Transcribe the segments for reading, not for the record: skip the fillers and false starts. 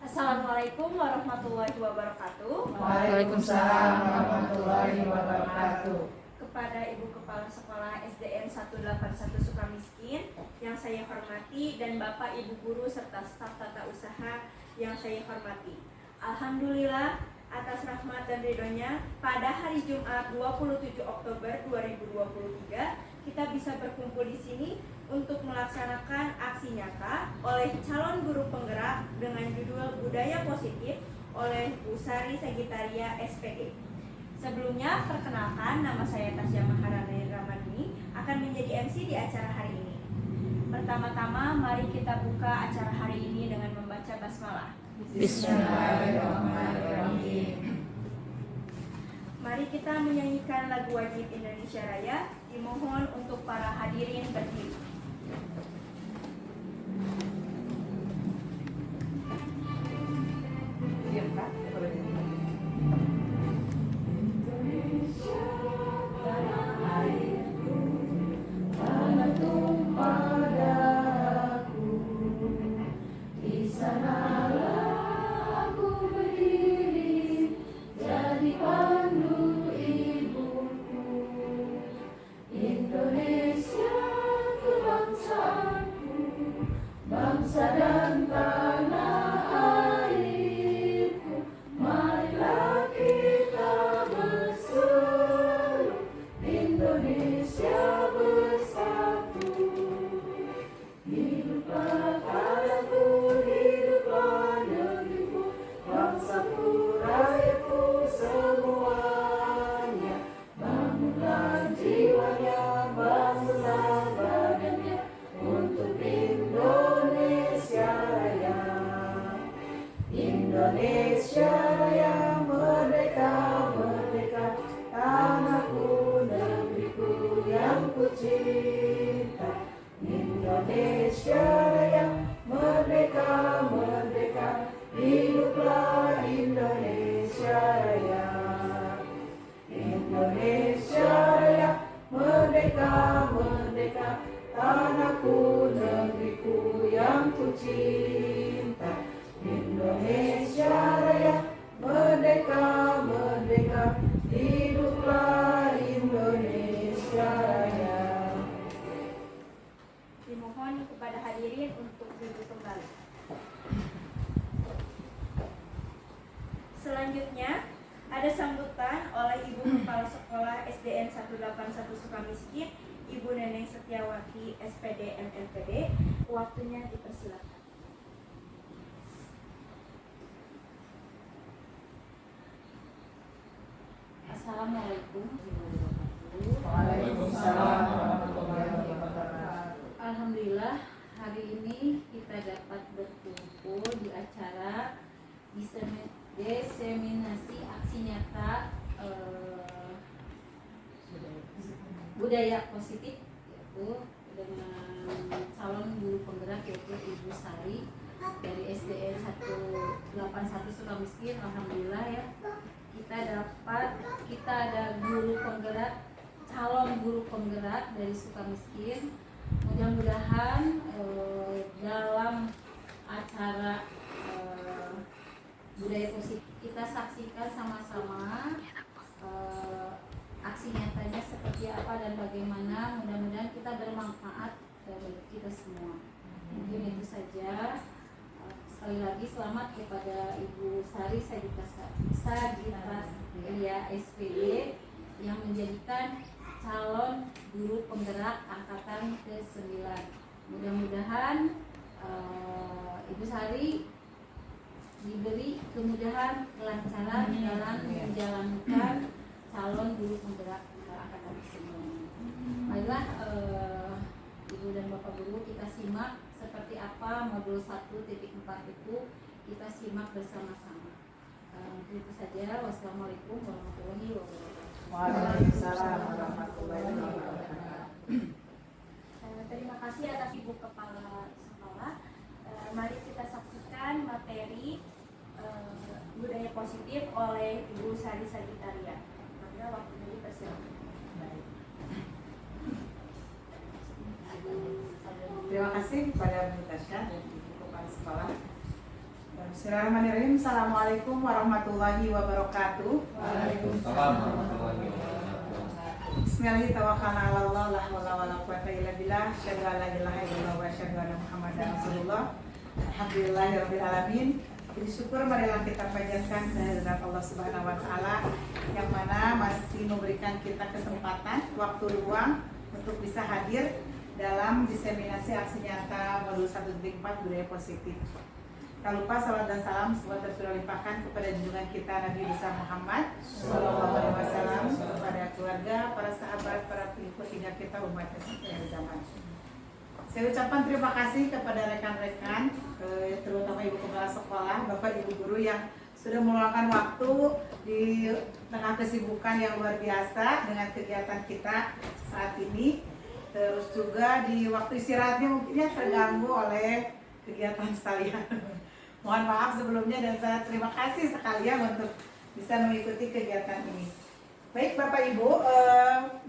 Assalamualaikum warahmatullahi wabarakatuh. Waalaikumsalam warahmatullahi wabarakatuh. Kepada Ibu Kepala Sekolah SDN 181 Sukamiskin yang saya hormati dan Bapak Ibu Guru serta staf tata usaha yang saya hormati. Alhamdulillah atas rahmat dan ridhonya pada hari Jumat 27 Oktober 2023 kita bisa berkumpul di sini untuk melaksanakan aksi nyata oleh calon guru penggerak dengan judul Budaya Positif oleh Bu Sari Sagitaria SPD. Sebelumnya, perkenalkan, nama saya Tasya Maharani Ramani akan menjadi MC di acara hari ini. Pertama-tama, mari kita buka acara hari ini dengan membaca basmalah. Bismillahirrahmanirrahim. Mari kita menyanyikan lagu wajib Indonesia Raya. Dimohon untuk para hadirin berdiri. Bangsa dan tanah airku, marilah kita berseru, Indonesia bersatu. Hiduplah tanahku, hiduplah negeriku, bangsaku, rakyatku semuanya. Bangunlah jiwanya, bangunlah badannya, untuk Indonesia Raya. Indonesia Raya, merdeka, merdeka, tanahku, negeriku yang ku cinta. Indonesia Raya, merdeka, merdeka, hiduplah Indonesia Raya. Indonesia Raya, merdeka, merdeka, tanahku, negeriku yang ku cinta. Indonesia Raya, merdeka, merdeka, hiduplah Indonesia Raya. Dimohon kepada hadirin untuk duduk kembali. Selanjutnya, ada sambutan oleh Ibu Kepala Sekolah SDN 181 Sukamiskin, Ibu Neneng Setiawati SPD MNPD. Waktunya dipersilakan. Assalamualaikum warahmatullahi wabarakatuh. Waalaikumsalam warahmatullahi wabarakatuh. Alhamdulillah hari ini kita dapat berkumpul di acara diseminasi aksi nyata budaya positif, yaitu dengan calon guru penggerak yaitu Ibu Sari dari SDN 181 Sukamiskin. Alhamdulillah ya, kita ada guru penggerak, calon guru penggerak dari Sukamiskin. Mudah-mudahan dalam acara budaya positif kita saksikan sama-sama aksi nyatanya seperti apa dan bagaimana. Mudah-mudahan kita bermanfaat bagi kita semua. Mungkin itu saja. Sekali lagi selamat kepada Ibu Sari Sagitaria SPD yang menjadikan calon guru penggerak angkatan ke-9. Mudah-mudahan Ibu Sari diberi kemudahan, kelancaran dalam menjalankan calon guru penggerak angkatan ke-9. Marilah Ibu dan Bapak Guru, kita simak seperti apa modul 1.4 itu, kita simak bersama-sama. Itu saja. Wassalamualaikum warahmatullahi wabarakatuh. Waalaikumsalam warahmatullahi wabarakatuh. Terima kasih atas Ibu Kepala Sekolah. Mari kita saksikan materi budaya positif oleh Ibu Sari Sagitaria. Maka waktunya dipersilakan. Terima kasih kepada Bu Tasya dan Ibu Kepala Sekolah dan Bismillahirrahmanirrahim. Assalamualaikum warahmatullahi wabarakatuh. Waalaikumsalam warahmatullahi wabarakatuh. Bismillahirrahmanirrahim. La haula wala quwata illa billah. Asyhadu an la ilaha illallah wa asyhadu anna Muhammadar Rasulullah. Alhamdulillahirabbil alamin. Jadi syukur marilah kita panjatkan kehadirat Allah Subhanahu wa taala yang mana masih memberikan kita kesempatan, waktu luang untuk bisa hadir dalam diseminasi aksi nyata modul 1.4 budaya positif. Tak lupa salam dan salam semoga tercurah limpahkan kepada junjungan kita Nabi besar Muhammad Sallallahu Alaihi Wasallam, kepada keluarga, para sahabat, para pengikut hingga kita umatnya sampai akhir zaman. Saya ucapkan terima kasih kepada rekan-rekan, terutama ibu kepala sekolah, bapak ibu guru yang sudah meluangkan waktu di tengah kesibukan yang luar biasa dengan kegiatan kita saat ini. Terus juga di waktu istirahatnya mungkinnya terganggu oleh kegiatan sekalian. Mohon maaf sebelumnya dan saya terima kasih sekalian untuk bisa mengikuti kegiatan ini. Baik Bapak Ibu,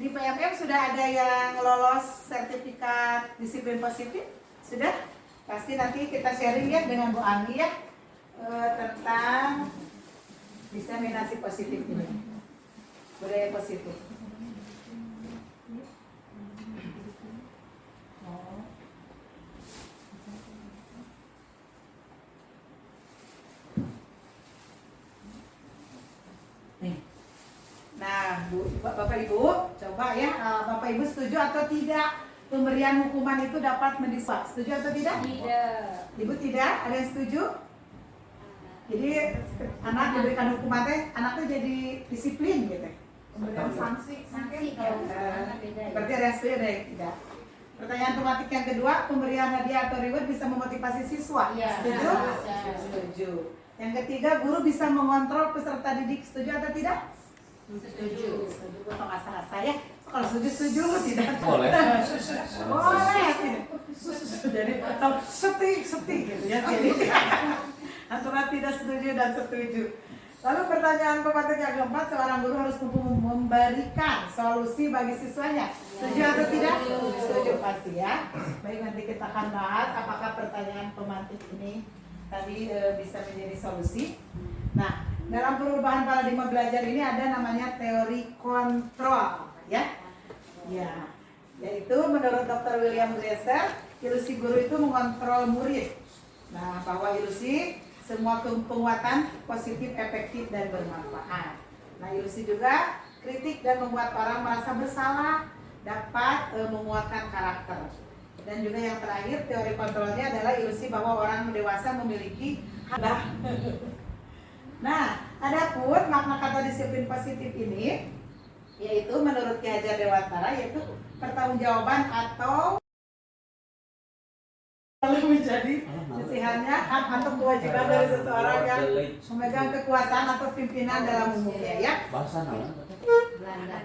di PMM sudah ada yang lolos sertifikat disiplin positif? Sudah? Pasti nanti kita sharing ya dengan Bu Anggi ya tentang diseminasi positif ini, budaya positif. Nah, Bapak Ibu, coba ya, Bapak Ibu setuju atau tidak pemberian hukuman itu dapat mendiskualifikasi? Setuju atau tidak? Tidak. Ibu tidak? Ada yang setuju? Jadi anak diberikan hukuman teh, anaknya jadi disiplin gitu. Pemberian sanksi Kalau karena beda ya. berarti ada yang setuju, ada yang tidak. Pertanyaan tematik yang kedua, pemberian hadiah atau reward bisa memotivasi siswa. Iya. Setuju? Bisa. Setuju. Yang ketiga, guru bisa mengontrol peserta didik. Setuju atau tidak? Setuju. Setuju atau nggak salah saya? Kalau setuju, tidak. Boleh. Boleh. Jadi seti gitu ya. Jadi antara tidak setuju dan setuju. Lalu pertanyaan pematik yang keempat, seorang guru harus memberikan solusi bagi siswanya. Setuju atau tidak? Setuju pasti ya. Baik, nanti kita akan bahas apakah pertanyaan pemantik ini tadi bisa menjadi solusi. Nah, dalam perubahan paradigma belajar ini ada namanya teori kontrol, ya. Ya, yaitu menurut Dr. William Glasser, ilusi guru itu mengontrol murid. Nah, bahwa ilusi semua penguatan positif, efektif, dan bermanfaat. Nah, ilusi juga kritik dan membuat orang merasa bersalah, dapat menguatkan karakter. Dan juga yang terakhir, teori kontrolnya adalah ilusi bahwa orang dewasa memiliki hak. Nah, adapun makna kata disiplin positif ini, yaitu menurut Ki Hajar Dewantara, yaitu pertanggungjawaban atau menjadi sesihannya hak atau kewajiban dari seseorang yang memegang kekuasaan atau pimpinan dalam umumnya, ya. Bahasa naon? Belanda.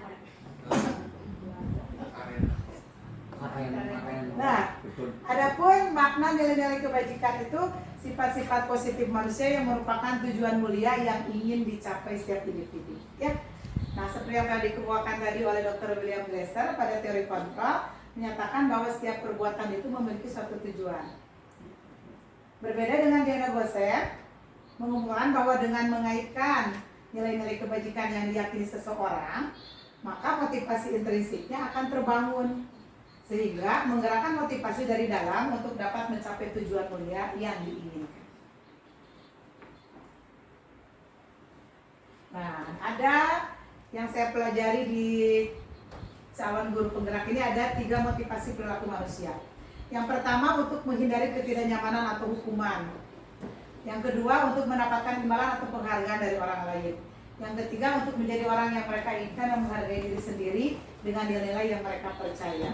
Nah, adapun makna nilai-nilai kebajikan itu sifat-sifat positif manusia yang merupakan tujuan mulia yang ingin dicapai setiap individu, ya. Nah, seperti yang telah dikemukakan tadi oleh Dr. William Glasser pada teori kontrol, menyatakan bahwa setiap perbuatan itu memiliki suatu tujuan. Berbeda dengan Diana Gosset, mengumpulkan bahwa dengan mengaitkan nilai-nilai kebajikan yang diyakini seseorang, maka motivasi intrinsiknya akan terbangun, sehingga menggerakkan motivasi dari dalam untuk dapat mencapai tujuan mulia yang diinginkan. Nah, ada yang saya pelajari di calon guru penggerak ini, ada 3 motivasi perilaku manusia. Yang pertama, untuk menghindari ketidaknyamanan atau hukuman. Yang kedua, untuk mendapatkan imbalan atau penghargaan dari orang lain. Yang ketiga, untuk menjadi orang yang mereka inginkan dan menghargai diri sendiri dengan nilai-nilai yang mereka percaya.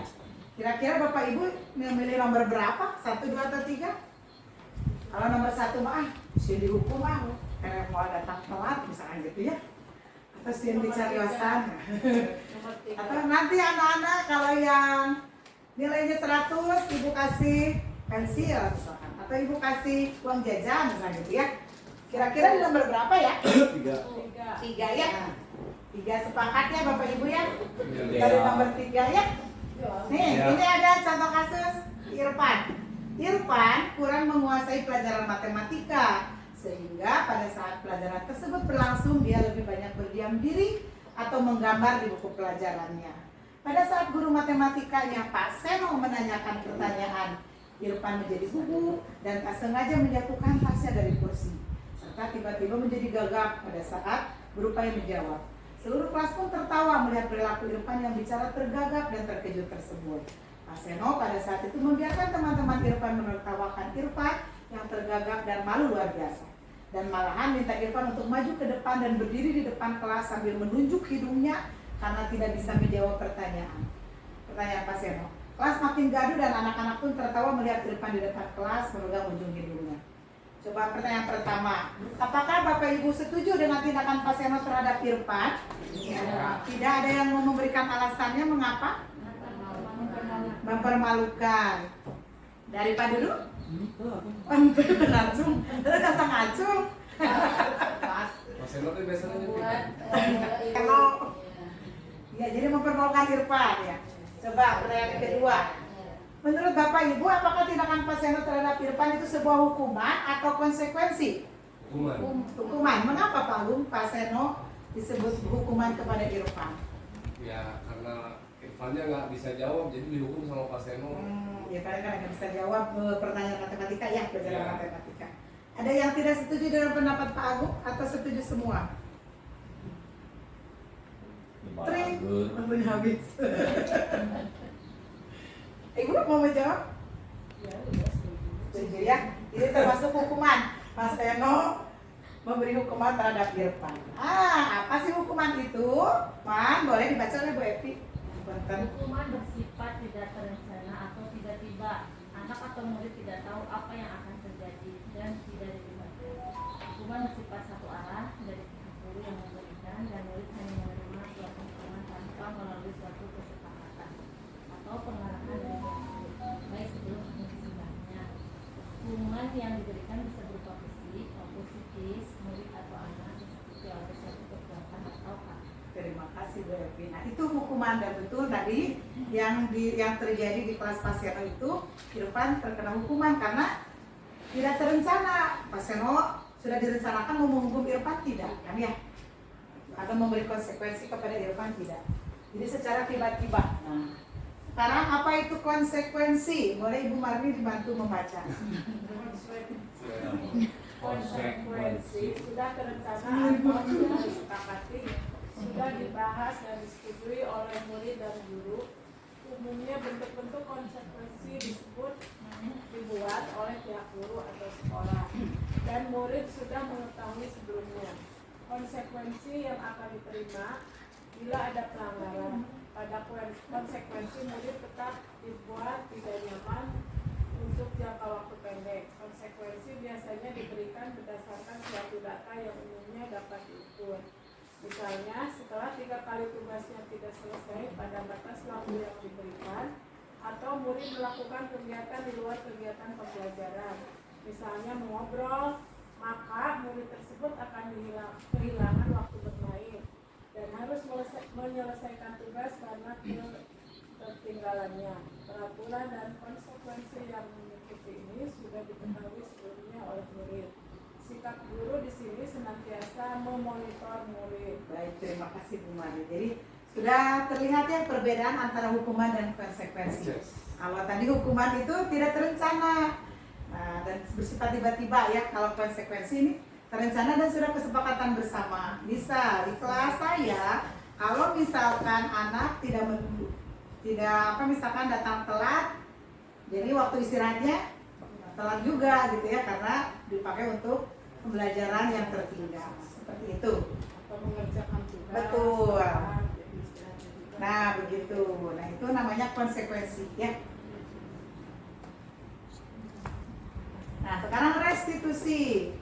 Kira-kira Bapak Ibu memilih nomor berapa? 1, 2, atau 3? Kalau nomor 1 mah sih dihukum karena mau datang telat misalnya gitu ya. Atau sih dicariwasan. Atau nanti anak-anak kalau yang nilainya 100 ibu kasih pensil misalkan, atau ibu kasih uang jajan misalnya gitu ya. Kira-kira di nomor berapa ya? 3 ya. 3 sepakat ya Bapak Ibu ya. Dari nomor 3 ya. Nih, ini ada contoh kasus Irfan. Irfan kurang menguasai pelajaran matematika Sehingga pada saat pelajaran tersebut berlangsung dia lebih banyak berdiam diri atau menggambar di buku pelajarannya. Pada saat guru matematikanya Pak Seno menanyakan pertanyaan, Irfan menjadi gugup dan tak sengaja menjatuhkan tasnya dari kursi, serta tiba-tiba menjadi gagap pada saat berupaya menjawab. Seluruh kelas pun tertawa melihat perilaku Irfan yang bicara tergagap dan terkejut tersebut. Pak Seno pada saat itu membiarkan teman-teman Irfan menertawakan Irfan yang tergagap dan malu luar biasa. Dan malahan minta Irfan untuk maju ke depan dan berdiri di depan kelas sambil menunjuk hidungnya karena tidak bisa menjawab pertanyaan Pak Seno. Kelas makin gaduh dan anak-anak pun tertawa melihat Irfan di depan kelas memegang ujung hidungnya. Coba pertanyaan pertama, apakah Bapak Ibu setuju dengan tindakan Pak Seno terhadap Irfan? Ya. Tidak ada yang mau memberikan alasannya mengapa? Mempermalukan. Dari Pak Dudu? Langsung, datang acung. Mas Eno tuh biasanya buat Kalau ya jadi mempermalukan Irfan ya. Coba pertanyaan kedua. Menurut Bapak Ibu, apakah tindakan Pak Seno terhadap Irfan itu sebuah hukuman atau konsekuensi? hukuman. Hukuman. Mengapa Pak Lung, Pak Seno disebut hukuman kepada Irfan? Ya karena Irfannya nggak bisa jawab jadi dihukum sama Pak Seno. Ya kadang-kadang nggak bisa jawab pertanyaan matematika ya, pelajaran Ya. matematika. Ada yang tidak setuju dengan pendapat Pak Agung atau setuju semua? Tring, belum habis. Ibu mau menjawab? Setuju ya. Ini termasuk hukuman. Mas Seno memberi hukuman terhadap Irfan. Apa sih hukuman itu? Pan, boleh dibaca oleh Bu Epi. Punten. Hukuman bersifat tidak terencana atau tiba-tiba. Anak atau murid tidak tahu apa yang akan terjadi dan tidak dilibatkan. Hukuman bersifat satu arah dari pihak guru yang memberikan dan murid hanya menerima suatu hukuman tanpa melalui suatu kesepakatan atau pengarahan dari pihak guru, baik sebelum sidangnya. Hukuman yang diberikan bisa berupa fisik maupun psikis, murid atau anak disakiti oleh suatu perbuatan atau hal. Terima kasih Bu Evi. Nah itu hukuman dan betul tadi yang terjadi di kelas Pak Seno itu Irfan terkena hukuman karena tidak terencana. Pak Seno sudah direncanakan mau menghukum Irfan tidak kan ya? Atau memberi konsekuensi kepada Irfan tidak? Jadi secara tiba-tiba. Nah, sekarang apa itu konsekuensi? Boleh Ibu Marni dibantu membaca. Konsekuensi sudah terencana atau sudah disepakati, sudah dibahas dan disetujui oleh murid dan guru. Umumnya bentuk-bentuk konsekuensi dibuat oleh pihak guru atau sekolah dan murid sudah mengetahui sebelumnya. Konsekuensi yang akan diterima bila ada pelanggaran. Pada konsekuensi murid tetap dibuat tidak nyaman untuk jangka waktu pendek. Konsekuensi biasanya diberikan berdasarkan suatu data yang umumnya dapat diukur. Misalnya, setelah 3 kali tugasnya tidak selesai pada batas waktu yang diberikan, atau murid melakukan kegiatan di luar kegiatan pembelajaran, misalnya mengobrol, maka murid tersebut akan kehilangan waktu bermain dan harus menyelesaikan tugas karena ketertinggalannya. Peraturan dan konsekuensi yang mengikuti ini sudah diketahui sebelumnya oleh murid. Sikap guru di sini senantiasa memonitor murid. Baik, terima kasih Bu Mari. Jadi sudah terlihat ya perbedaan antara hukuman dan konsekuensi. Kalau tadi hukuman itu tidak terencana dan bersifat tiba-tiba ya. Kalau konsekuensi ini terencana dan sudah kesepakatan bersama. Misal di kelas saya, kalau misalkan anak misalkan datang telat, jadi waktu istirahatnya telat juga gitu ya karena dipakai untuk pembelajaran yang tertinggal seperti itu. Atau mengerjakan tugas. Betul. Jadi istilahnya juga. Nah begitu. Nah itu namanya konsekuensi ya. Nah sekarang restitusi.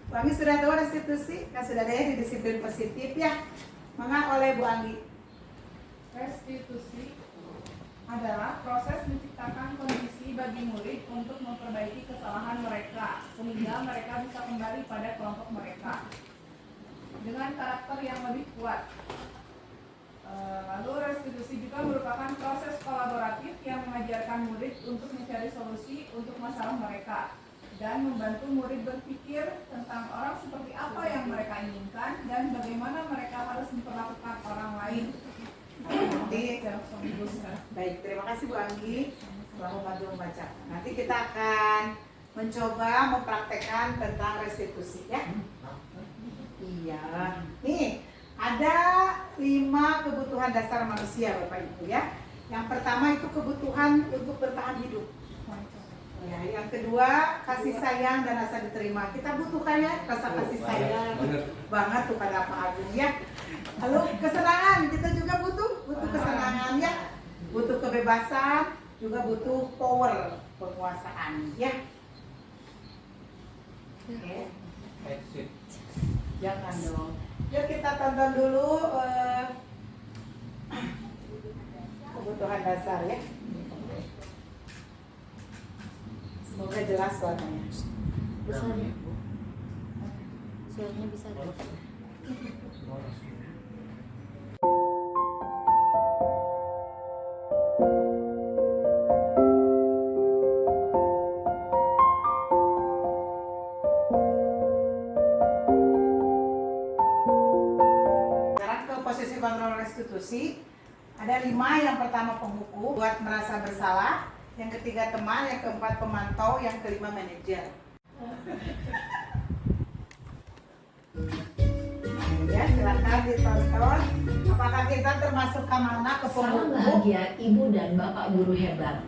Kami sudah tahu restitusi kan sudah ada ya di disiplin positif ya. Maka oleh Bu Anggi. Restitusi adalah proses menciptakan kondisi bagi murid untuk memperbaiki kesalahan mereka sehingga mereka bisa kembali pada kelompok mereka dengan karakter yang lebih kuat. Lalu restitusi juga merupakan proses kolaboratif yang mengajarkan murid untuk mencari solusi untuk masalah mereka dan membantu murid berpikir tentang orang seperti kasih Bu Anggi telah membantu membaca. Nanti kita akan mencoba mempraktekkan tentang restitusi ya. Iya. Nih, ada 5 kebutuhan dasar manusia Bapak Ibu ya. Yang pertama itu kebutuhan untuk bertahan hidup. Ya, yang kedua kasih sayang dan rasa diterima. Kita butuhkan ya rasa kasih sayang banget tuh pada Pak Agung ya. Lalu kesenangan, kita juga butuh kesenangan ya. Butuh kebebasan, juga butuh power, penguasaan ya. Oke. Jangan dong. Yuk kita tonton dulu kebutuhan dasar ya. Semoga jelas suaranya. Besar ya. Suaranya bisa. Sekarang ke posisi kontrol restitusi. Ada 5, yang pertama penghukum buat merasa bersalah, yang ketiga teman, yang keempat pemantau, yang kelima manajer. Ya, silakan ditonton. Apakah kita termasuk mana ke Salam penghukum? bahagia Ibu dan Bapak guru hebat.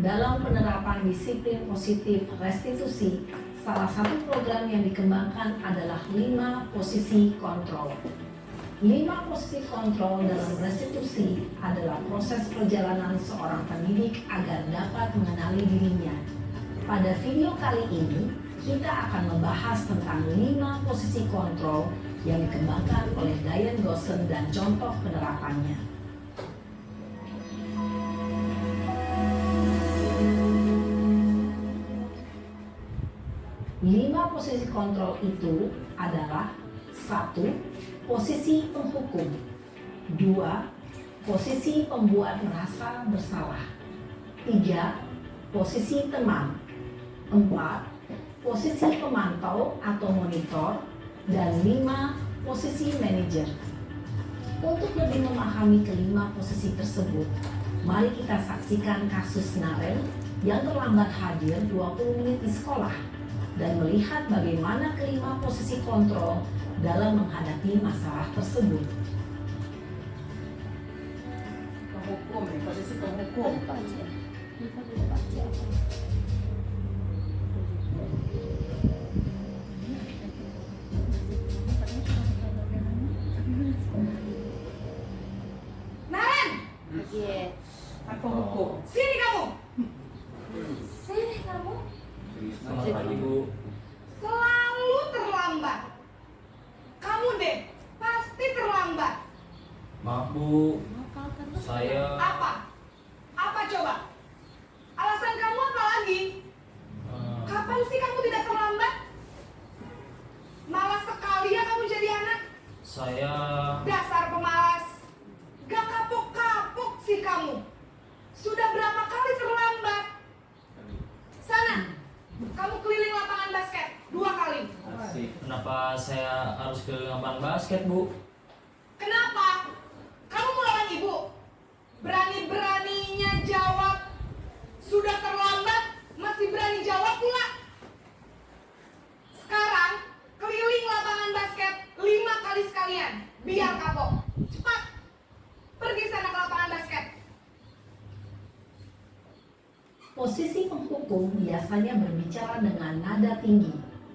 Dalam penerapan disiplin positif restitusi, salah satu program yang dikembangkan adalah 5 posisi kontrol. 5 posisi kontrol dalam restitusi adalah proses perjalanan seorang pendidik agar dapat mengenali dirinya. Pada video kali ini, kita akan membahas tentang 5 posisi kontrol yang dikembangkan oleh Diane Gossen dan contoh penerapannya. Lima posisi kontrol itu adalah 1. Posisi penghukum. 2. Posisi pembuat merasa bersalah. 3. Posisi teman. 4. Posisi pemantau atau monitor. Dan 5. Posisi manajer. Untuk lebih memahami kelima posisi tersebut, mari kita saksikan kasus Naren yang terlambat hadir 20 menit di sekolah dan melihat bagaimana kelima posisi kontrol dalam menghadapi masalah tersebut. Penghukum nih, posisi penghukum. Naren, Penghukum. sini kamu. Sini kamu. Selamat pagi Bu. Selalu terlambat. Kamu deh, pasti terlambat. Maaf Bu, saya Apa? Apa coba? Alasan kamu apa lagi? Kapan sih kamu tidak terlambat? Malas sekali ya kamu jadi anak. saya Dasar pemalas. Gak kapok-kapok sih kamu. Sudah berapa kali terlambat? Sana, kamu keliling lapangan basket 2 kali. kenapa saya harus ke lapangan basket Bu? Kenapa? Kamu melawan ibu? Berani-beraninya jawab. Sudah terlambat, masih berani jawab pula. Sekarang, keliling lapangan basket 5 kali sekalian. Biar kapok. Cepat. Pergi sana ke lapangan basket. Posisi penghukum biasanya berbicara dengan nada tinggi,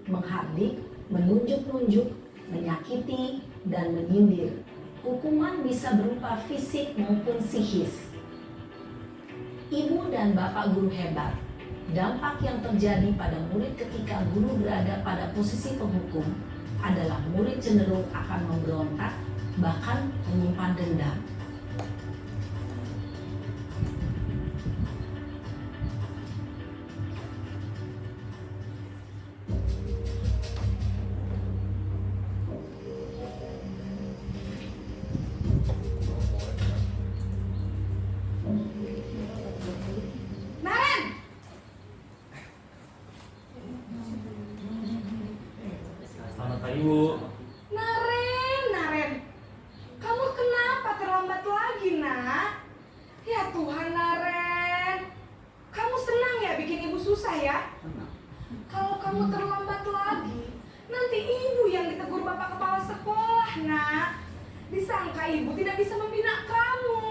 menghardik, menunjuk-nunjuk, menyakiti, dan menyindir. Hukuman bisa berupa fisik maupun psikis. Ibu dan Bapak guru hebat, dampak yang terjadi pada murid ketika guru berada pada posisi penghukum adalah murid cenderung akan memberontak, bahkan menyimpan dendam. Naren! Selamat pagi Bu. Naren. Kamu kenapa terlambat lagi, nak? Ya Tuhan, Naren. susah ya. Kalau kamu terlambat lagi, nanti ibu yang ditegur bapak kepala sekolah, nak. Disangka ibu tidak bisa membina kamu.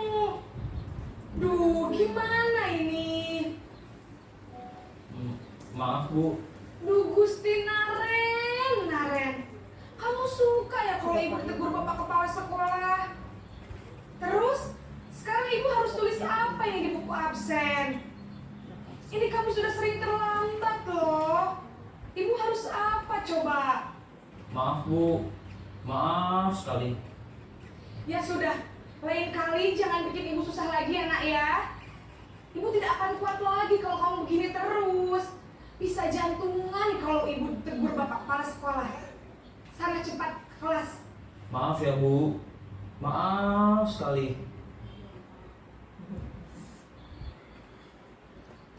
Duh, gimana ini? Maaf Bu. Duh, Gusti Naren. Kamu suka ya kalau ibu ditegur bapak kepala sekolah? Terus, sekarang ibu harus tulis apa yang di buku absen? Ini kamu sudah sering terlambat loh. Ibu harus apa coba? Maaf Bu. Maaf sekali. Ya sudah, lain kali jangan bikin ibu susah lagi ya nak ya. Ibu tidak akan kuat lagi kalau kamu begini terus. Bisa jantungan kalau ibu tegur bapak kepala sekolah. Sana cepat ke kelas. Maaf ya Bu. Maaf sekali.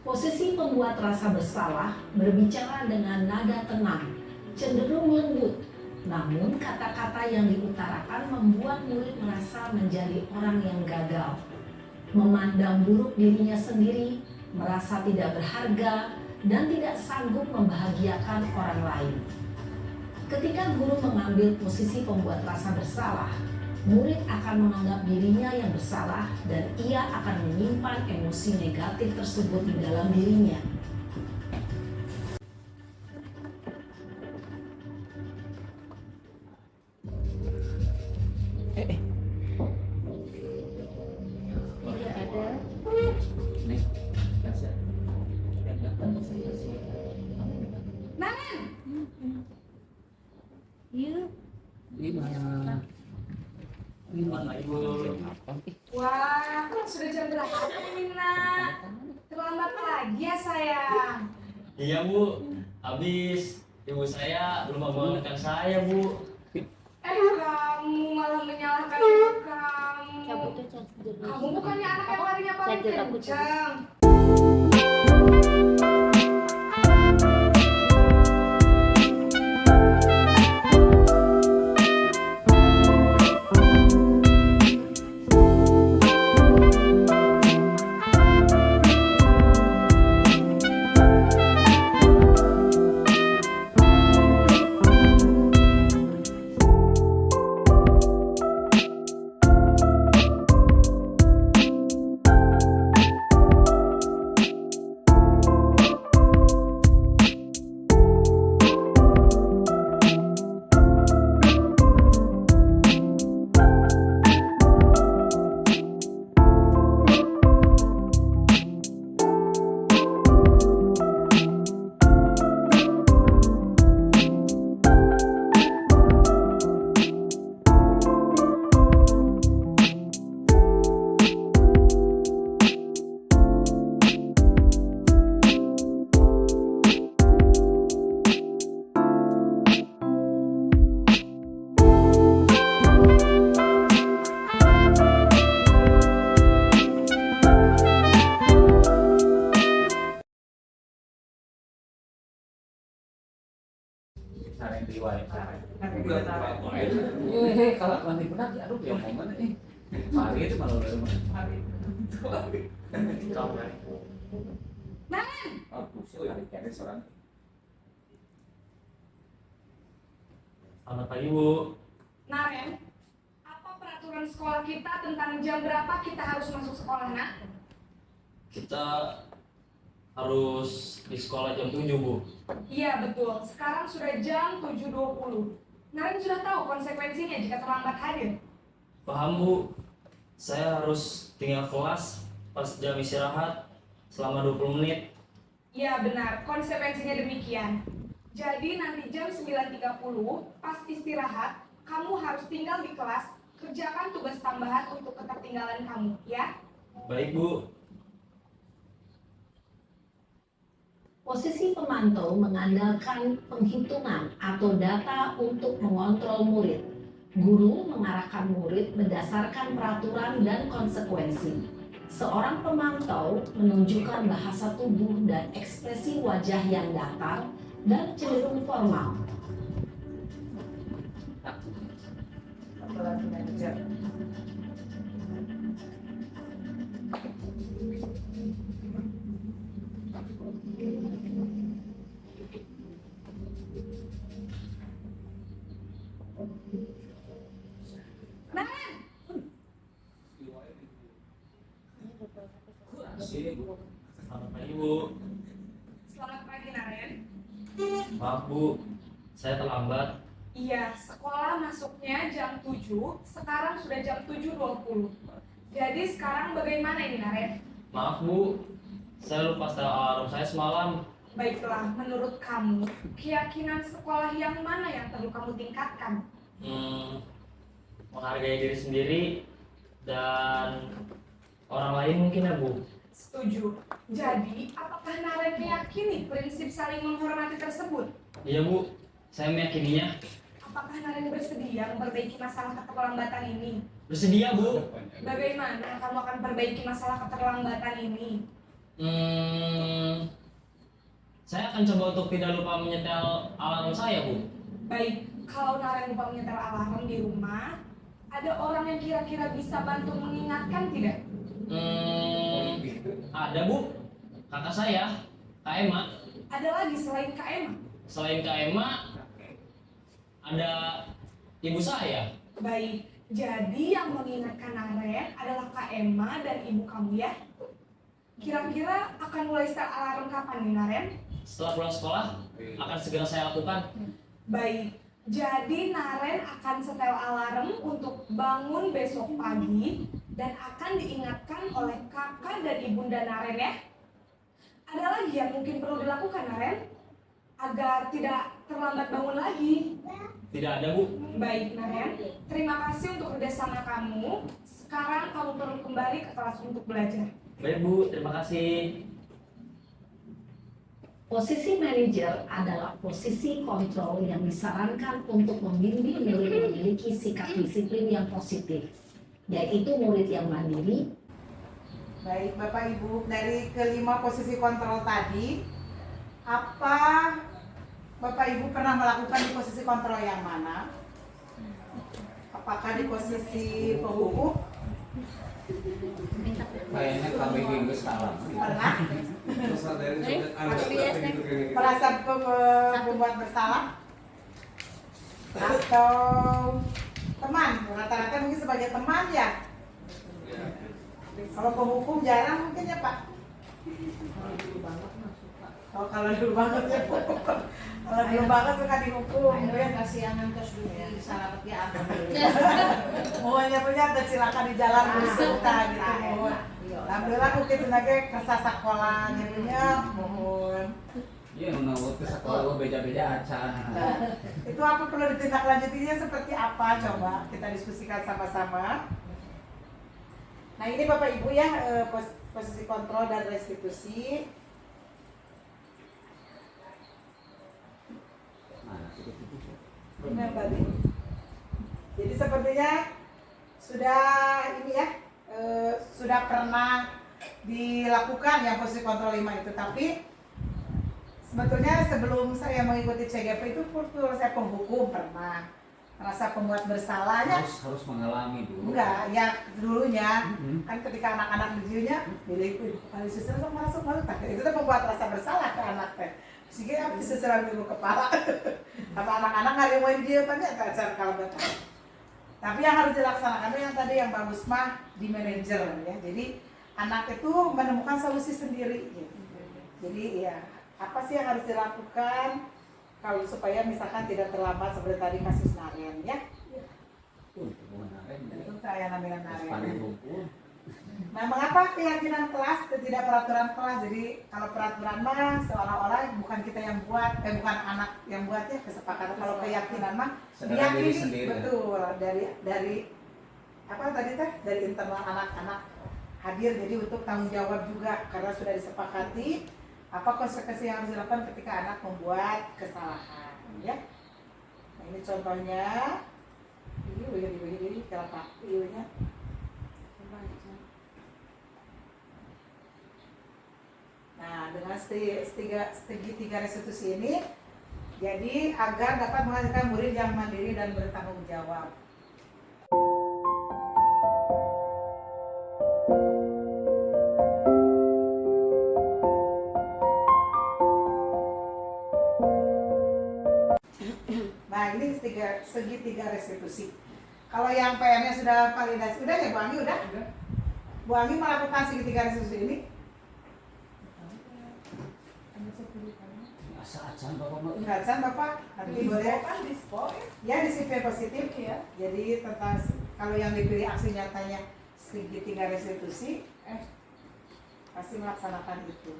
Posisi pembuat rasa bersalah berbicara dengan nada tenang, cenderung lembut. Namun kata-kata yang diutarakan membuat murid merasa menjadi orang yang gagal, memandang buruk dirinya sendiri, merasa tidak berharga, dan tidak sanggup membahagiakan orang lain. Ketika guru mengambil posisi pembuat rasa bersalah, murid akan menganggap dirinya yang bersalah dan ia akan menyimpan emosi negatif tersebut di dalam dirinya. Naren, Gimana Ibu? wah, sudah jam berapa ini nak? Terlambat lagi ya sayang. Iya Bu. Habis ibu saya belum membangunkan saya Bu. Kamu malah menyalahkan ibu kamu. Kamu bukannya anak yang larinya paling kencang. Sareng riwayat. Kalau nanti benar, aduh yang momen ini. Mari itu malu mari. Naren, Aduh, sekali kayaknya seorang. Selamat pagi Bu. Naren, apa peraturan sekolah kita tentang jam berapa kita harus masuk sekolah nak? Kita harus di sekolah jam 7 Bu. Iya betul, sekarang sudah jam 7.20. Naren sudah tahu konsekuensinya jika terlambat hadir. Paham Bu. Saya harus tinggal kelas pas jam istirahat selama 20 menit. Iya benar, konsekuensinya demikian. Jadi nanti jam 9.30 pas istirahat, kamu harus tinggal di kelas, kerjakan tugas tambahan untuk ketertinggalan kamu, ya? Baik Bu. Posisi pemantau mengandalkan penghitungan atau data untuk mengontrol murid. Guru mengarahkan murid berdasarkan peraturan dan konsekuensi. Seorang pemantau menunjukkan bahasa tubuh dan ekspresi wajah yang datar dan cenderung formal. Apalagi manajer. Naren, Selamat pagi Bu. selamat pagi Naren. Maaf Bu, saya terlambat. Iya, sekolah masuknya jam 7, sekarang sudah jam 7.20. Jadi sekarang bagaimana ini Naren? Maaf Bu, saya lupa setel alarm saya semalam. Baiklah, menurut kamu, keyakinan sekolah yang mana yang perlu kamu tingkatkan? Menghargai diri sendiri dan orang lain mungkin ya Bu. Setuju. Jadi, apakah Naren meyakini prinsip saling menghormati tersebut? Iya Bu, saya meyakininya. Apakah Naren bersedia memperbaiki masalah keterlambatan ini? Bersedia Bu. Bagaimana kamu akan perbaiki masalah keterlambatan ini? Saya akan coba untuk tidak lupa menyetel alarm saya Bu. Baik, kalau Naren lupa menyetel alarm di rumah, ada orang yang kira-kira bisa bantu mengingatkan tidak? Ada Bu, kakak saya, Kak Emma. Ada lagi selain Kak Emma? Selain Kak Emma, ada ibu saya. Baik, jadi yang mengingatkan Naren adalah Kak Emma dan ibu kamu ya? Kira-kira akan mulai setel alarm kapan nih Naren? Setelah pulang sekolah, akan segera saya lakukan. Baik, jadi Naren akan setel alarm untuk bangun besok pagi dan akan diingatkan oleh kakak dan ibunda Naren ya. Ada lagi yang mungkin perlu dilakukan Naren agar tidak terlambat bangun lagi? Tidak ada Bu. Baik Naren, terima kasih untuk kerjasama kamu. Sekarang kamu perlu kembali ke kelas untuk belajar. Baik Bu, terima kasih. Posisi manajer adalah posisi kontrol yang disarankan untuk membimbing murid memiliki sikap disiplin yang positif, yaitu murid yang mandiri. Baik Bapak Ibu, dari kelima posisi kontrol tadi, apa Bapak Ibu pernah melakukan di posisi kontrol yang mana? Apakah di posisi penghukum? Kayaknya kami minggu sekarang. Pernah? Terus ada yang sudah anak gitu kayak Merasa membuat bersalah? Atau teman? Rata-rata mungkin sebagai teman ya? Kalau penghukum jarang mungkin ya Pak? Oh kalau dulu banget ya Bu. Kalau dulu banget suka dihukum ya. kasihanan ke studi salah ya Semuanya punya tersilakan di jalan bersuka gitu mohon. Alhamdulillah mungkin tenaga kersa sekolahnya punya mohon. Iya, menurut ke sekolah lo beda-beda acara. Itu apa perlu ditindaklanjutinya seperti apa coba kita diskusikan sama-sama. Nah ini Bapak Ibu ya posisi kontrol dan restitusi. Benar tadi. Jadi sepertinya sudah ini ya sudah pernah dilakukan yang posisi kontrol 5 itu, tapi sebetulnya sebelum saya mengikuti CGP itu saya penghukum pernah merasa pembuat bersalahnya Harus mengalami dulu. enggak ya dulunya kan ketika anak-anak didinya milih kali suster masuk itu tuh membuat rasa bersalah ke anak teh sehingga apa seserang dulu kepala apa anak-anak nggak mau dia kan ya acara kalau betul. Tapi yang harus dilaksanakan yang tadi yang bagus mah di manajer ya. Jadi anak itu menemukan solusi sendiri gitu. Jadi ya apa sih yang harus dilakukan kalau supaya misalkan tidak terlambat seperti tadi kasus Naren ya. Itu saya namanya Naren. Nah, mengapa keyakinan kelas dan tidak peraturan kelas? Jadi kalau peraturan mah seolah-olah bukan kita yang buat, bukan anak yang buat ya kesepakatan. Kalau keyakinan mah diyakini betul dari apa tadi teh dari internal anak-anak hadir jadi untuk tanggung jawab juga karena sudah disepakati apa konsekuensi yang harus dilakukan ketika anak membuat kesalahan ya. Nah, ini contohnya ini kalau pakainya nah dengan segitiga restitusi ini jadi agar dapat menghasilkan murid yang mandiri dan bertanggung jawab. Nah ini segitiga restitusi. Kalau yang PM-nya sudah validasi, udah ya Bu Anggi, udah? Bu Anggi melakukan segitiga restitusi ini? Acan Bapak mau. Acan Bapak, nanti boleh Kan dispo ya. ya di CV positif Iya. Jadi tentang kalau yang dipilih aksi nyatanya segitiga restitusi, pasti melaksanakan itu.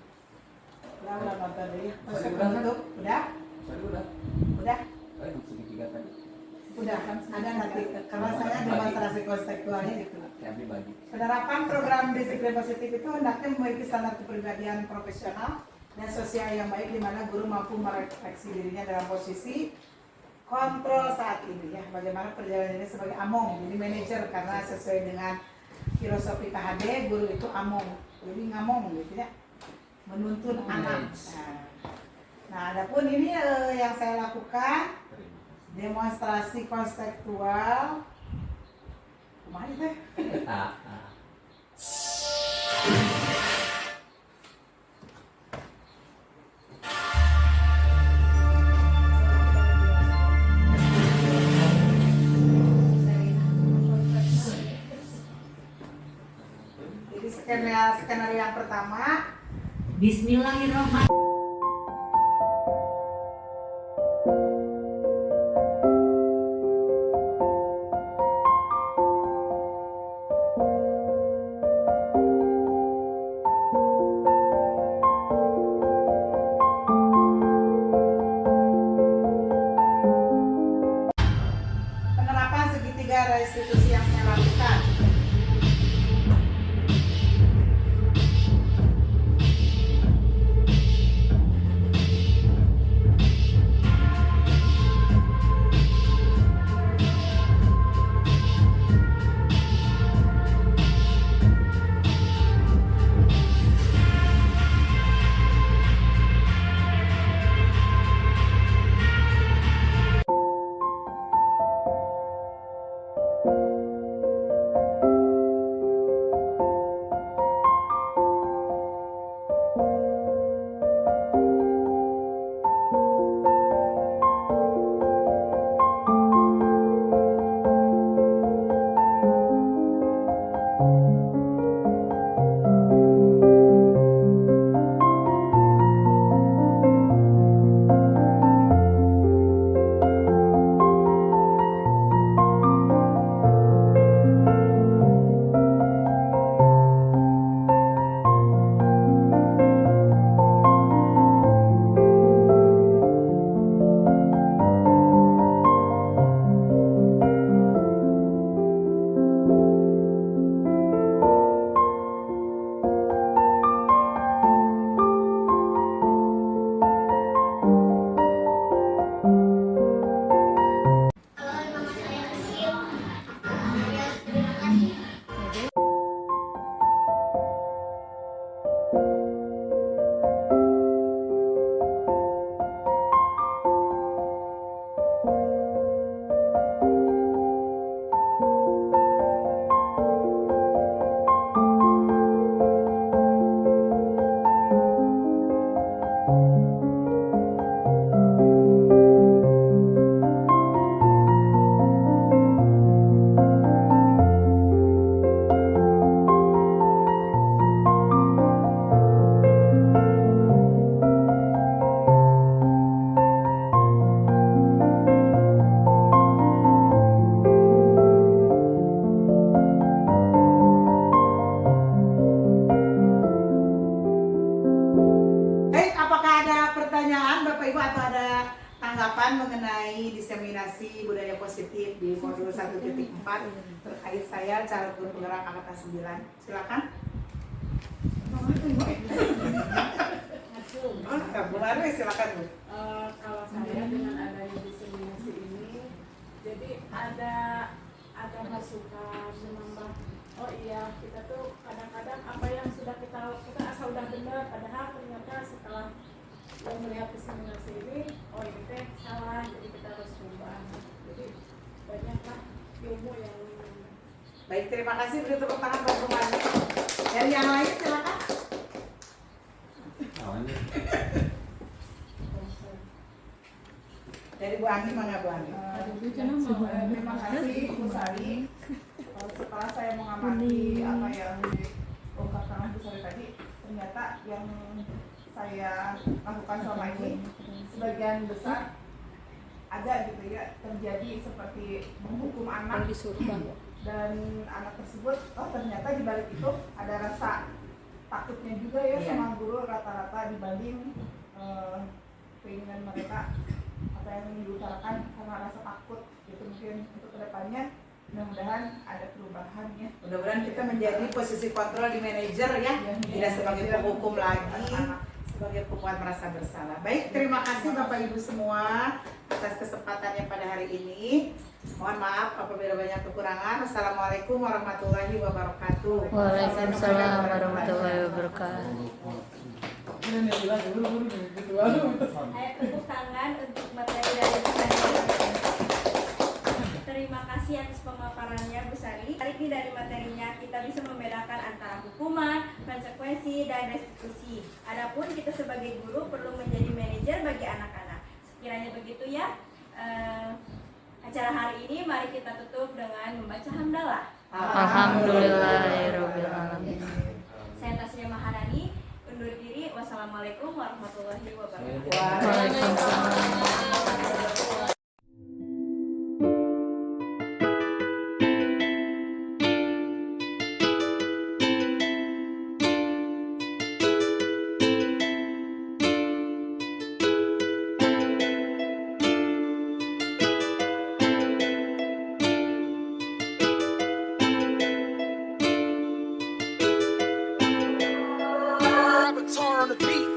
Udah nonton dulu ya. Saya udah kan? Udah? Saya udah. Udah? Saya segitiga tadi. Udah, ada nanti karena saya demonstrasi konseptualnya itu. Kami bagi. Penerapan program disiplin positif itu hendaknya memiliki standar kepribadian profesional dan sosial yang baik di mana guru mampu merefleksi dirinya dalam posisi kontrol saat ini ya. Bagaimana perjalanan ini sebagai among, jadi manajer karena sesuai dengan filosofi KHD guru itu among, jadi ngamong gitu ya, menuntun anak. Nah, adapun ini yang saya lakukan demonstrasi konseptual. Kemana teh? Jadi skenario yang pertama. Bismillahirrahmanirrahim. Penerapan segitiga restitusi yang saya lakukan. tanggapan mengenai diseminasi budaya positif di modul 1.4 terkait saya cara guru penggerak angkatan 9. Silakan. Bu Marwi, silakan Bu. Kalau saya dengan adanya diseminasi ini, jadi ada masukan menambah. Oh iya, kita tuh kadang-kadang apa yang sudah kita asal udah benar, padahal ternyata setelah yang melihat diseminasi ini, oh ini teh salah, jadi kita harus ubah. Jadi banyaklah ilmu yang Baik, terima kasih. Beri tepuk tangan buat Bu Marwi. Dan yang lain silakan. Dari Bu Ani, mana Bu Ani? Terima kasih Bu Sari. Setelah saya mengamati apa yang diungkapkan Bu Sari tadi, ternyata yang saya lakukan selama ini sebagian besar ada gitu ya, terjadi seperti menghukum anak dan anak tersebut ternyata di balik itu ada rasa takutnya juga ya sama guru rata-rata dibanding keinginan mereka apa yang diutarakan karena rasa takut gitu. Mungkin untuk kedepannya mudah-mudahan ada perubahan ya. Mudah-mudahan kita menjadi posisi kontrol di manajer ya, tidak sebagai penghukum lagi, sebagai pembuat merasa bersalah. Baik, terima kasih Bapak Ibu semua atas kesempatannya pada hari ini. Mohon maaf apabila banyak kekurangan. Assalamualaikum warahmatullahi wabarakatuh. Waalaikumsalam warahmatullahi wabarakatuh. Ayo tepuk tangan untuk materi dari Bu Sari. Terima kasih atas pemaparannya Bu Sari. Hari ini dari materinya kita bisa membedakan antara hukuman, konsekuensi, dan restitusi. Adapun kita sebagai guru perlu menjadi manajer bagi anak-anak. Sekiranya begitu ya. Acara hari ini mari kita tutup dengan membaca hamdalah. Alhamdulillahirabbil alamin. Saya Tasya Maharani undur diri. Wassalamualaikum warahmatullahi wabarakatuh. Waalaikumsalam. Turn the beat.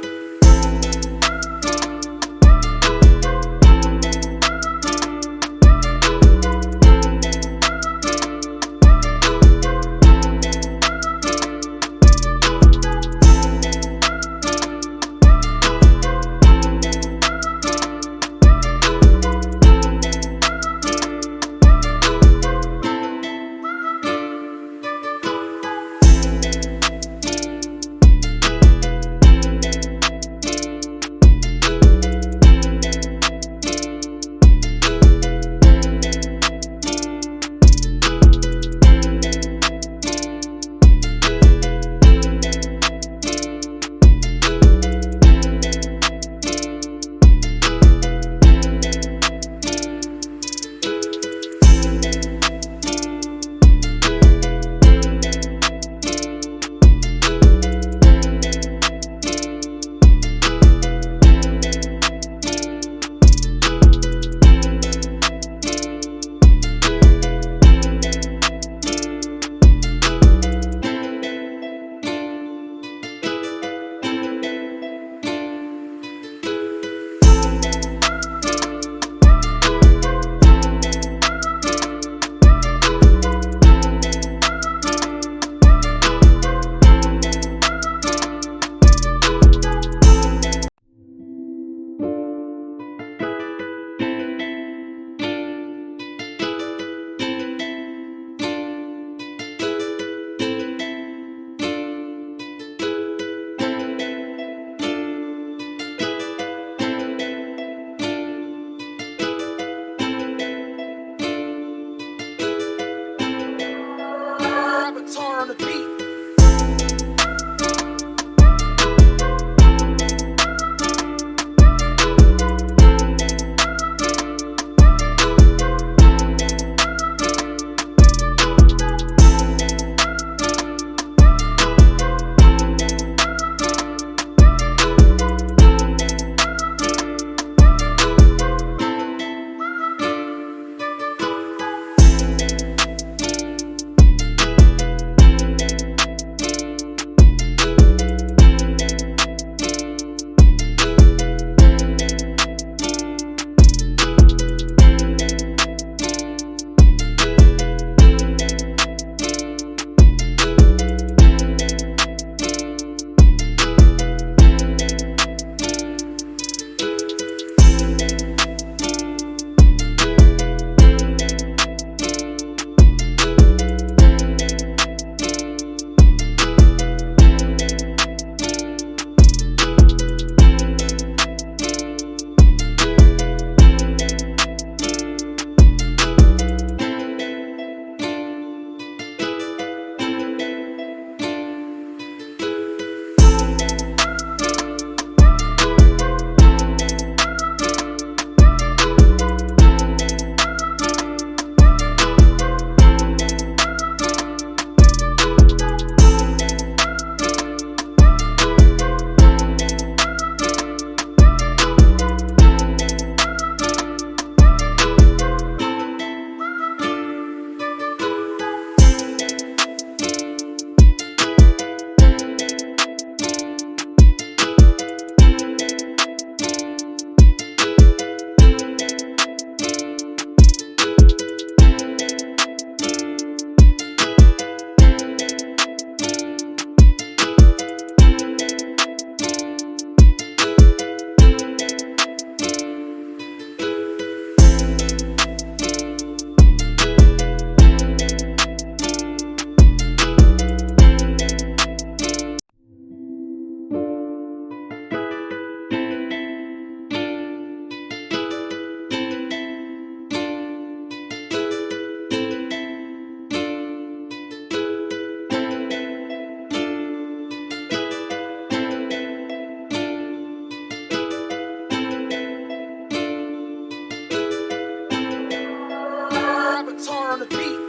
on the beat.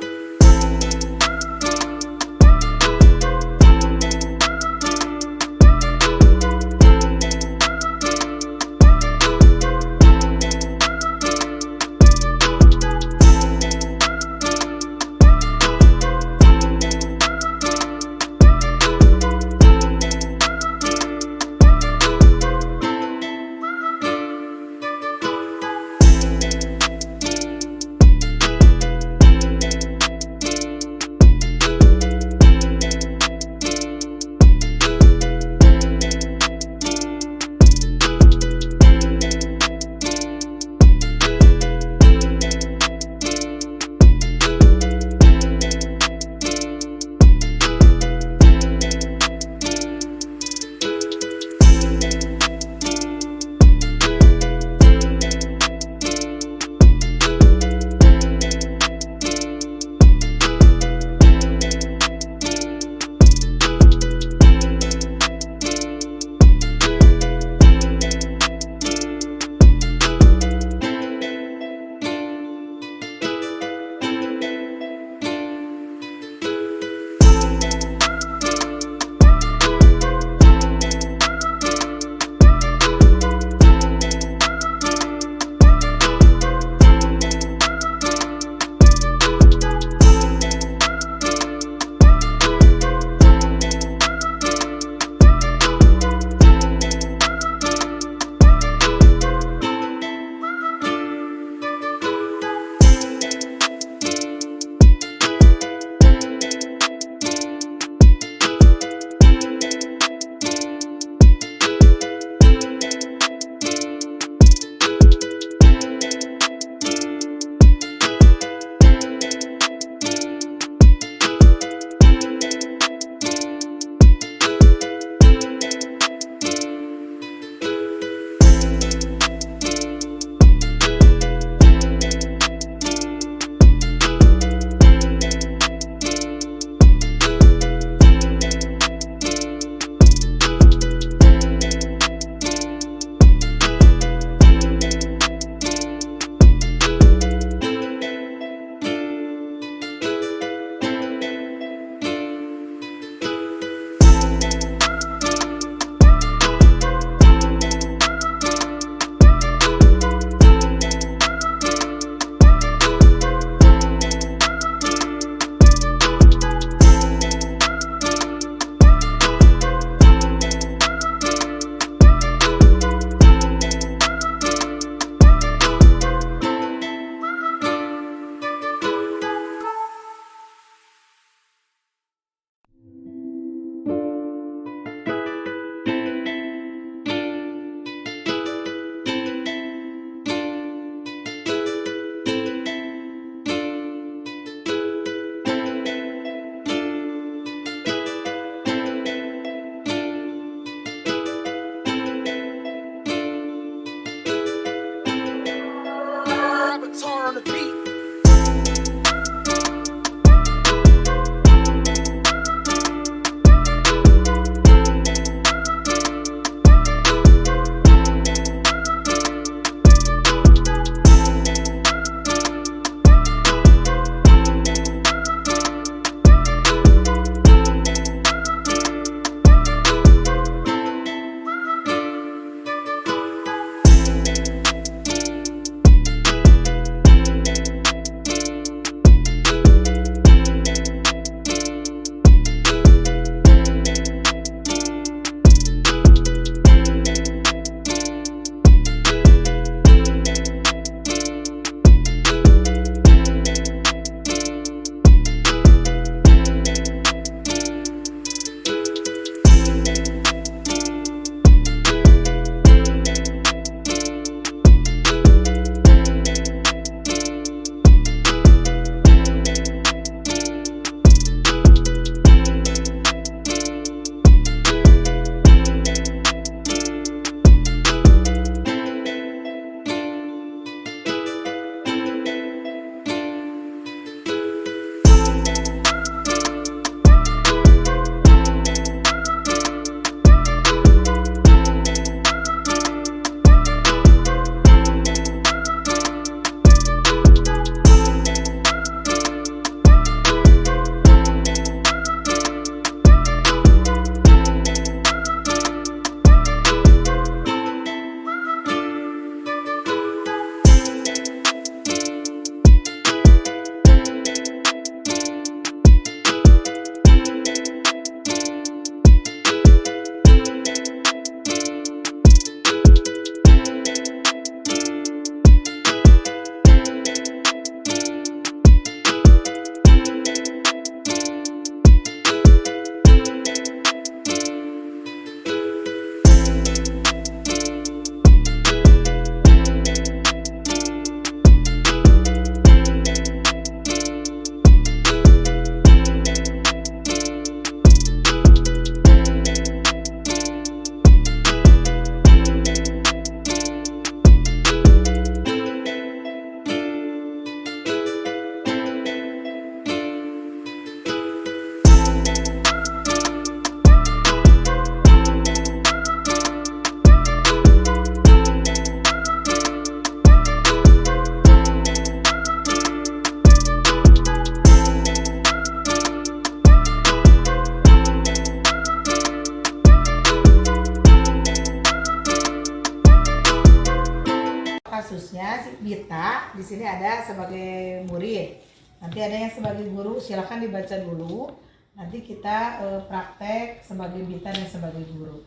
Ya, si Bita di sini ada sebagai murid. Nanti ada yang sebagai guru, silakan dibaca dulu. Nanti kita praktek sebagai Bita dan sebagai guru.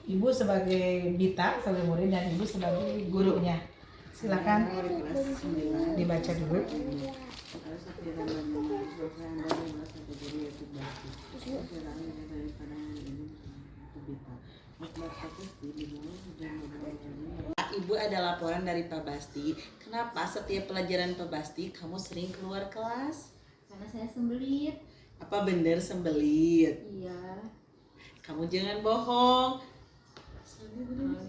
Ibu sebagai Bita sebagai murid dan ibu sebagai gurunya. Silakan dibaca dulu. Ibu ada laporan dari Pak Basti. Kenapa setiap pelajaran Pak Basti kamu sering keluar kelas? Karena saya sembelit. Apa bener sembelit? Iya. Kamu jangan bohong.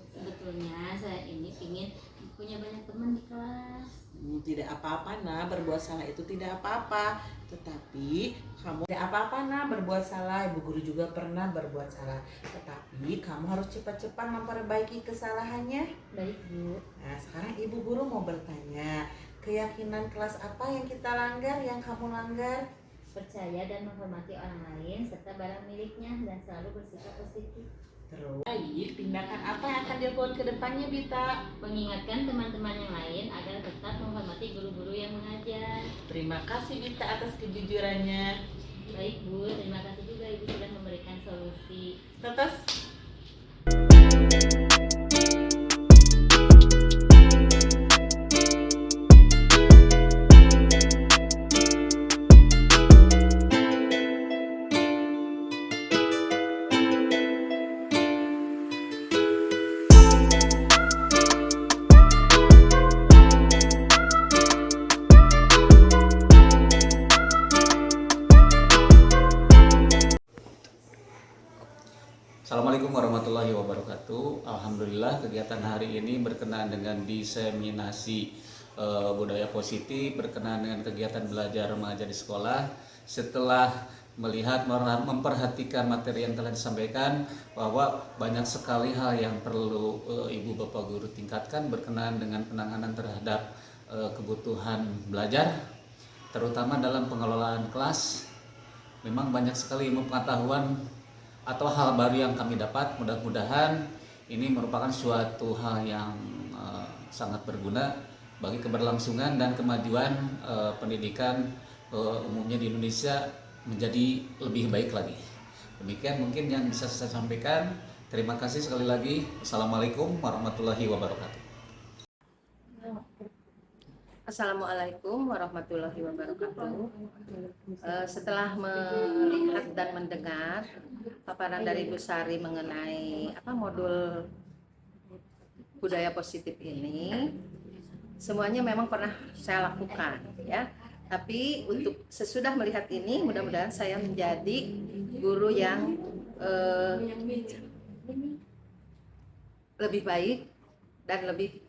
Sebetulnya saya ini ingin punya banyak teman di kelas. Tidak apa-apa nah, berbuat salah itu tidak apa-apa. Tetapi kamu tidak apa-apa nah berbuat salah. Ibu guru juga pernah berbuat salah. Tetapi kamu harus cepat-cepat memperbaiki kesalahannya. Baik, Bu. Nah sekarang ibu guru mau bertanya, keyakinan kelas apa yang kita langgar, yang kamu langgar? Percaya dan menghormati orang lain serta barang miliknya dan selalu bersikap positif. Terus, baik, tindakan apa yang akan dilakukan ke depannya, Bita? Mengingatkan teman-teman yang lain agar tetap menghormati guru-guru yang mengajar. Terima kasih Bita atas kejujurannya. Baik, Bu. Terima kasih juga Ibu sudah memberikan solusi. Tetes. Assalamualaikum warahmatullahi wabarakatuh. Alhamdulillah kegiatan hari ini berkenaan dengan diseminasi budaya positif, berkenaan dengan kegiatan belajar mengajar di sekolah. Setelah melihat, memperhatikan materi yang telah disampaikan, bahwa banyak sekali hal yang perlu ibu bapak guru tingkatkan berkenaan dengan penanganan terhadap kebutuhan belajar, terutama dalam pengelolaan kelas. Memang banyak sekali ilmu pengetahuan atau hal baru yang kami dapat. Mudah-mudahan ini merupakan suatu hal yang sangat berguna bagi keberlangsungan dan kemajuan pendidikan umumnya di Indonesia menjadi lebih baik lagi. Demikian mungkin yang bisa saya sampaikan. Terima kasih sekali lagi. Assalamualaikum warahmatullahi wabarakatuh. Assalamualaikum warahmatullahi wabarakatuh. Setelah melihat dan mendengar paparan dari Bu Sari mengenai modul budaya positif ini, semuanya memang pernah saya lakukan, ya. Tapi untuk sesudah melihat ini, mudah-mudahan saya menjadi guru yang lebih baik dan lebih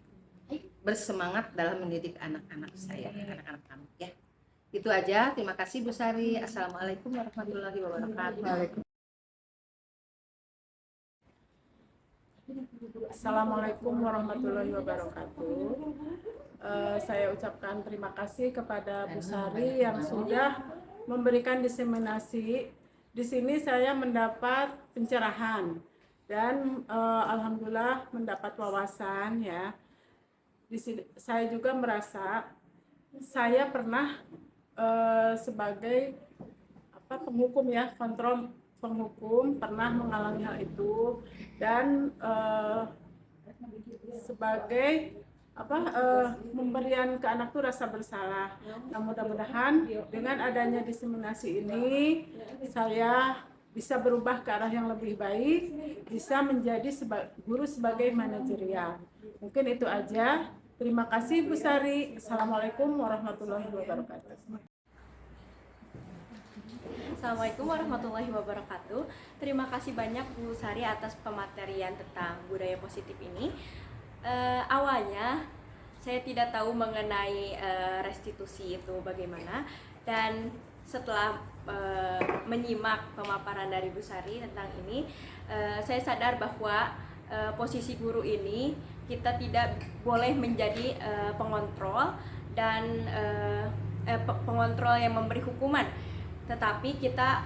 bersemangat dalam mendidik anak-anak saya, anak-anak kami, ya. Itu aja. Terima kasih Bu Sari. Assalamualaikum warahmatullahi wabarakatuh. Assalamualaikum warahmatullahi wabarakatuh. Saya ucapkan terima kasih kepada Bu Sari yang sudah memberikan diseminasi. Di sini saya mendapat pencerahan dan alhamdulillah mendapat wawasan, ya. Di sini saya juga merasa saya pernah sebagai penghukum, ya, kontrol penghukum, pernah mengalami hal itu, dan sebagai memberikan ke anak itu rasa bersalah. Nah, mudah-mudahan dengan adanya diseminasi ini saya bisa berubah ke arah yang lebih baik, bisa menjadi guru sebagai manajerial. Mungkin itu aja. Terima kasih Bu Sari. Assalamualaikum warahmatullahi wabarakatuh. Assalamualaikum warahmatullahi wabarakatuh. Terima kasih banyak Bu Sari atas pematerian tentang budaya positif ini. Awalnya saya tidak tahu mengenai restitusi itu bagaimana, dan setelah menyimak pemaparan dari Bu Sari tentang ini, saya sadar bahwa posisi guru ini kita tidak boleh menjadi pengontrol dan pengontrol yang memberi hukuman, tetapi kita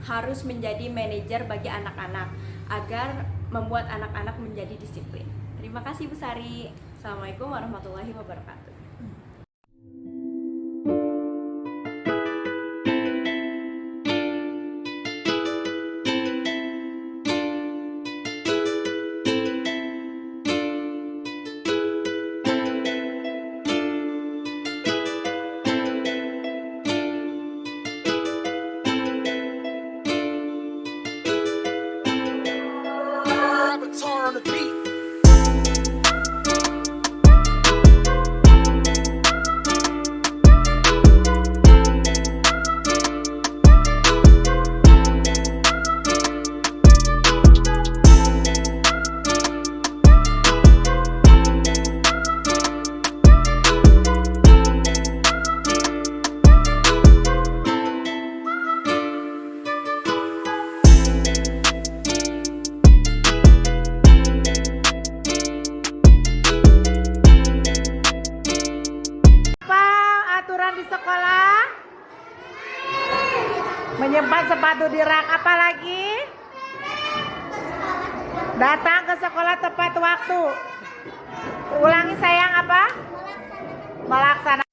harus menjadi manajer bagi anak-anak agar membuat anak-anak menjadi disiplin. Terima kasih Bu Sari. Assalamualaikum warahmatullahi wabarakatuh. Di sekolah menyimpan sepatu di rak, apa lagi? Datang ke sekolah tepat waktu. Ulangi sayang, apa? Melaksanakan.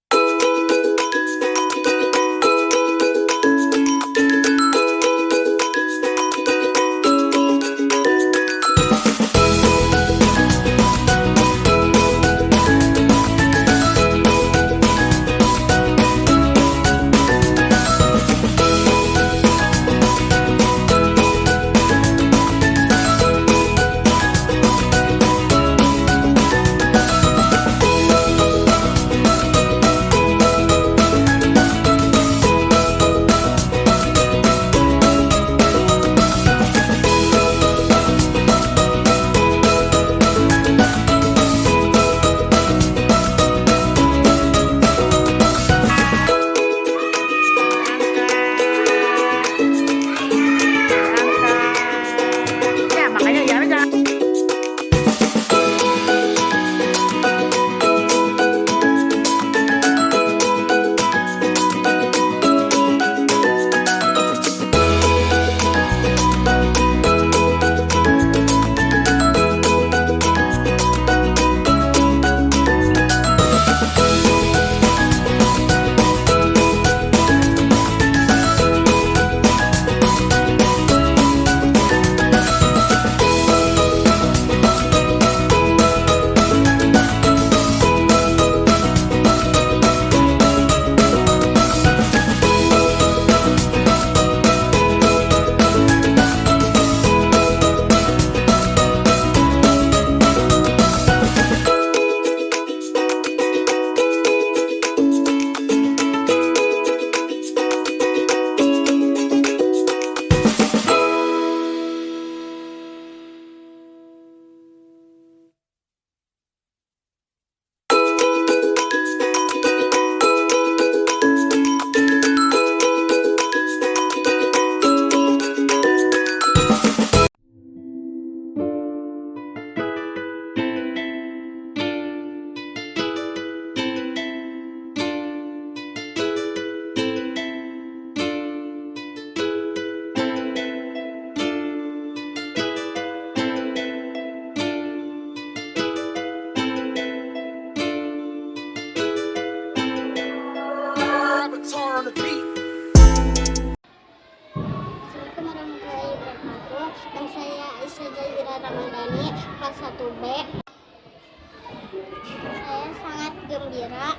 Ramadhani kelas 1B. Saya sangat gembira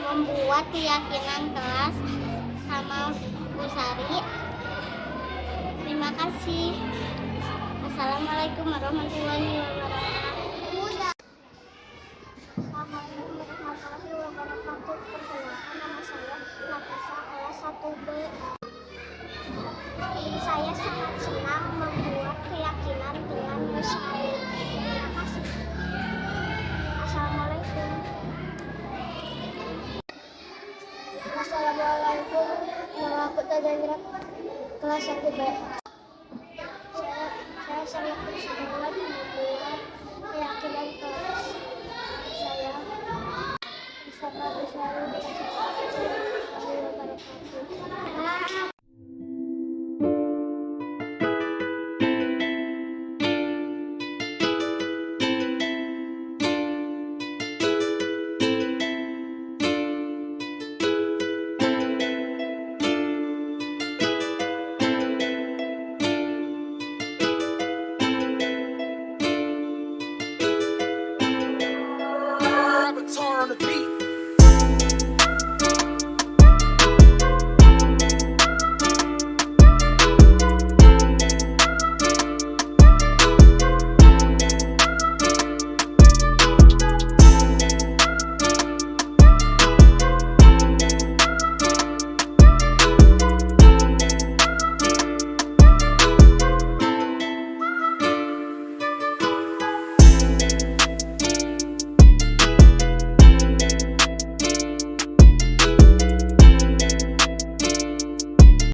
membuat keyakinan kelas sama Bu Sari. Terima kasih. Assalamualaikum warahmatullahi wabarakatuh. Assalamualaikum warahmatullahi wabarakatuh. Perkenalkan, nama saya Nafisa kelas 1B. Saya sangat senang membuat keyakinan dengan Bu Sari. Terima kasih. Assalamualaikum. Assalamualaikum. Nama aku Tajandra kelas 1B. Saya sangat bersemangat membuat keyakinan kelas saya bersama Bu Sari. Terima kasih.